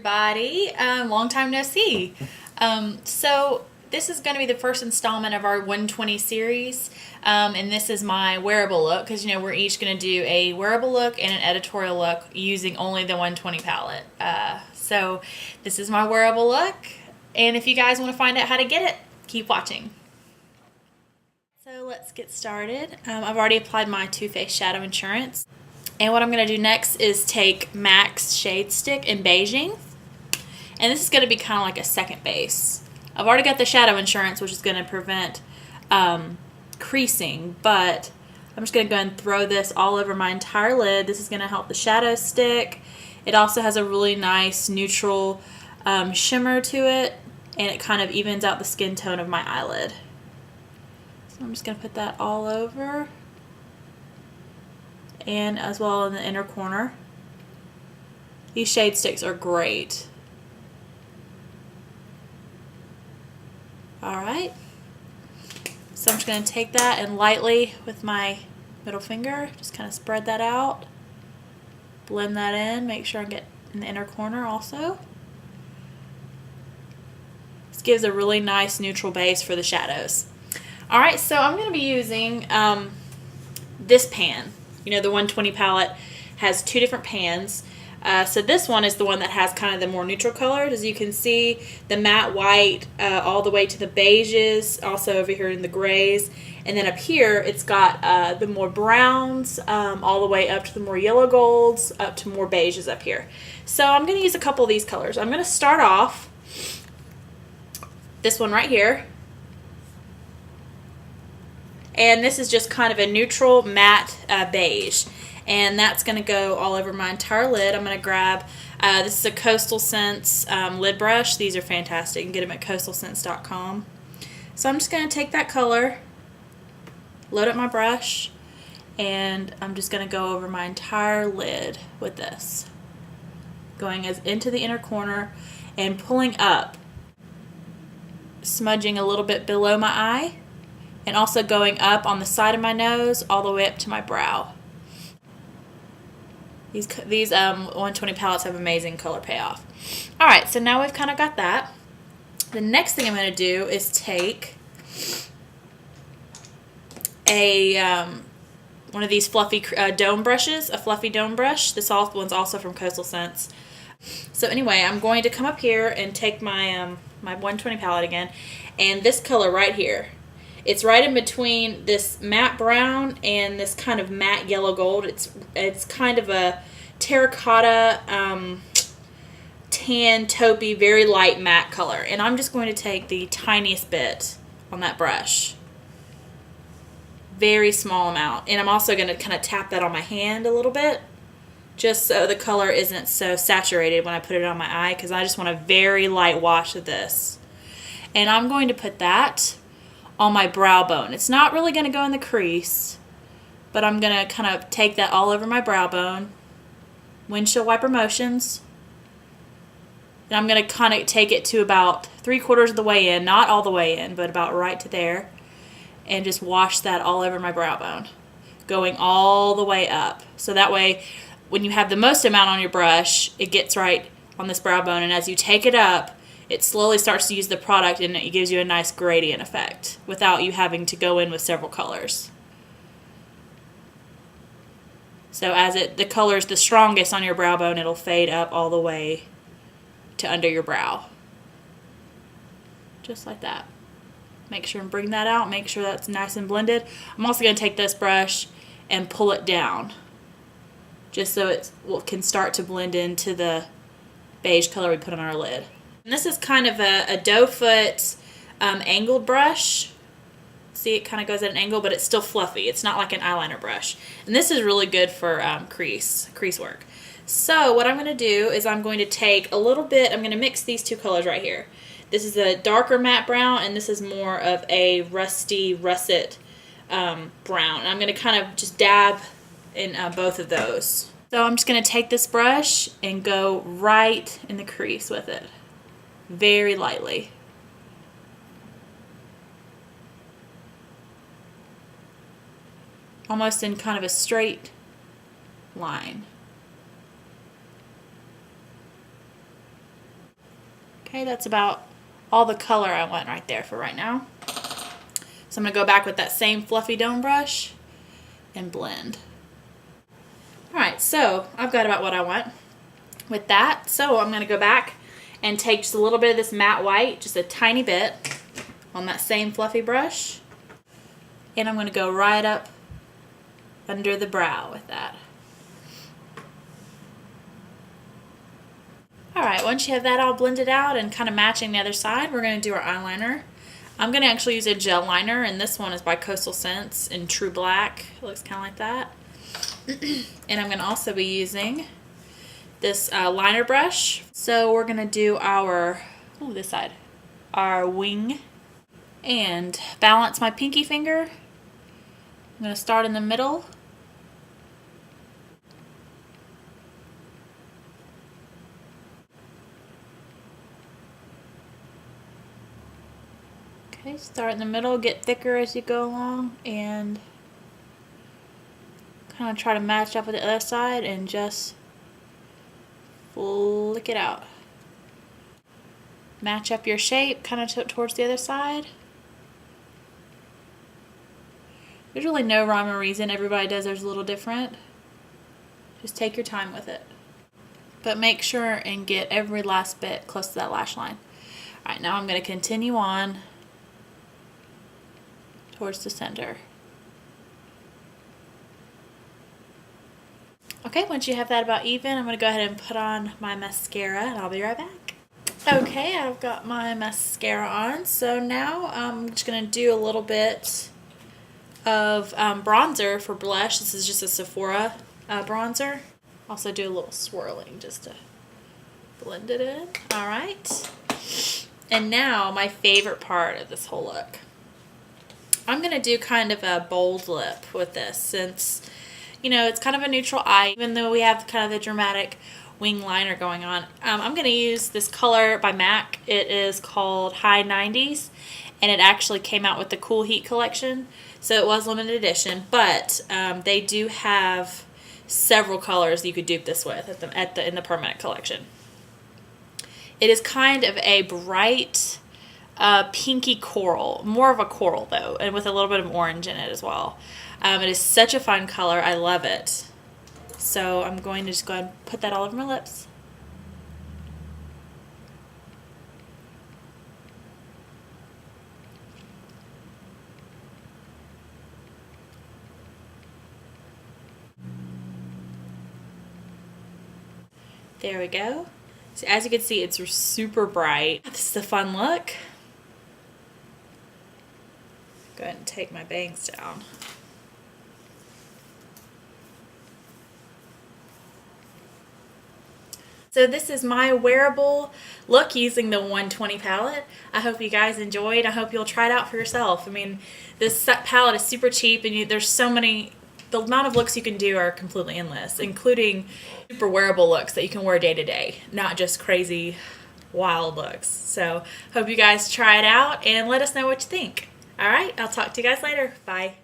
everybody. Long time no see. So this is going to be the first installment of our 120 series, and this is my wearable look because we're each going to do a wearable look and an editorial look using only the 120 palette. So this is my wearable look, and if you guys want to find out how to get it, keep watching. So let's get started. I've already applied my Too Faced Shadow Insurance. And what I'm going to do next is take MAC's Shade Stick in Beiging. And this is going to be kind of like a second base. I've already got the Shadow Insurance, which is going to prevent creasing. But I'm just going to go and throw this all over my entire lid. This is going to help the shadow stick. It also has a really nice neutral shimmer to it. And it kind of evens out the skin tone of my eyelid. So I'm just going to put that all over. And as well in the inner corner. These shade sticks are great. Alright, so I'm just going to take that and lightly with my middle finger just kind of spread that out, blend that in, make sure I get in the inner corner also. This gives a really nice neutral base for the shadows. Alright, so I'm going to be using this pan. The 120 palette has two different pans. So this one is the one that has kind of the more neutral colors. As you can see, the matte white all the way to the beiges, also over here in the grays. And then up here, it's got the more browns all the way up to the more yellow golds, up to more beiges up here. So I'm going to use a couple of these colors. I'm going to start off this one right here. And this is just kind of a neutral matte beige. And that's going to go all over my entire lid. I'm going to grab, this is a Coastal Scents lid brush. These are fantastic. You can get them at coastalscents.com. So I'm just going to take that color, load up my brush, and I'm just going to go over my entire lid with this. Going as into the inner corner and pulling up, smudging a little bit below my eye. And also going up on the side of my nose all the way up to my brow. These 120 palettes have amazing color payoff. Alright, so now we've kind of got that. The next thing I'm going to do is take a one of these fluffy dome brushes, a fluffy dome brush. This one's also from Coastal Scents. So anyway, I'm going to come up here and take my my 120 palette again, and this color right here. It's right in between this matte brown and this kind of matte yellow gold. It's kind of a terracotta, tan, taupey, very light matte color. And I'm just going to take the tiniest bit on that brush. Very small amount. And I'm also going to kind of tap that on my hand a little bit, just so the color isn't so saturated when I put it on my eye, because I just want a very light wash of this. And I'm going to put that on my brow bone. It's not really going to go in the crease, but I'm going to kind of take that all over my brow bone. Windshield wiper motions. And I'm going to kind of take it to about 3/4 of the way in, not all the way in, but about right to there. And just wash that all over my brow bone, going all the way up. So that way, when you have the most amount on your brush, it gets right on this brow bone, and as you take it up, it slowly starts to use the product, and it gives you a nice gradient effect without you having to go in with several colors. So as the color is the strongest on your brow bone, it'll fade up all the way to under your brow. Just like that. Make sure and bring that out. Make sure that's nice and blended. I'm also going to take this brush and pull it down, just so it can start to blend into the beige color we put on our lid. And this is kind of a doe foot angled brush. See, it kind of goes at an angle, but it's still fluffy. It's not like an eyeliner brush. And this is really good for crease work. So what I'm going to do is I'm going to take a little bit, I'm going to mix these two colors right here. This is a darker matte brown, and this is more of a rusty, russet brown. And I'm going to kind of just dab in both of those. So I'm just going to take this brush and go right in the crease with it. Very lightly. Almost in kind of a straight line. Okay, that's about all the color I want right there for right now. So I'm going to go back with that same fluffy dome brush and blend. Alright, so I've got about what I want with that. So I'm going to go back and take just a little bit of this matte white, just a tiny bit, on that same fluffy brush. And I'm going to go right up under the brow with that. Alright, once you have that all blended out and kind of matching the other side, we're going to do our eyeliner. I'm going to actually use a gel liner, and this one is by Coastal Scents in True Black. It looks kind of like that. And I'm going to also be using this liner brush. So we're going to do our, this side, our wing, and balance my pinky finger. I'm going to start in the middle. Okay, start in the middle, get thicker as you go along, and kind of try to match up with the other side and just flick it out. Match up your shape kind of towards the other side. There's really no rhyme or reason. Everybody does theirs a little different. Just take your time with it. But make sure and get every last bit close to that lash line. Alright, now I'm going to continue on towards the center. Okay, once you have that about even, I'm going to go ahead and put on my mascara, and I'll be right back. Okay, I've got my mascara on, so now I'm just going to do a little bit of bronzer for blush. This is just a Sephora bronzer. Also do a little swirling just to blend it in. Alright, and now my favorite part of this whole look. I'm going to do kind of a bold lip with this, since, you know, it's kind of a neutral eye, even though we have kind of the dramatic wing liner going on. I'm going to use this color by MAC. It is called High 90s, and it actually came out with the Cool Heat collection, so it was limited edition, but they do have several colors you could dupe this with in the permanent collection. It is kind of a bright pinky coral, more of a coral though, and with a little bit of orange in it as well. It is such a fun color. I love it. So I'm going to just go ahead and put that all over my lips. There we go. So as you can see, it's super bright. This is a fun look. Go ahead and take my bangs down. So this is my wearable look using the 120 palette. I hope you guys enjoyed. I hope you'll try it out for yourself. I mean, this palette is super cheap, and there's so many, the amount of looks you can do are completely endless, including super wearable looks that you can wear day to day, not just crazy wild looks. So hope you guys try it out and let us know what you think. All right, I'll talk to you guys later. Bye.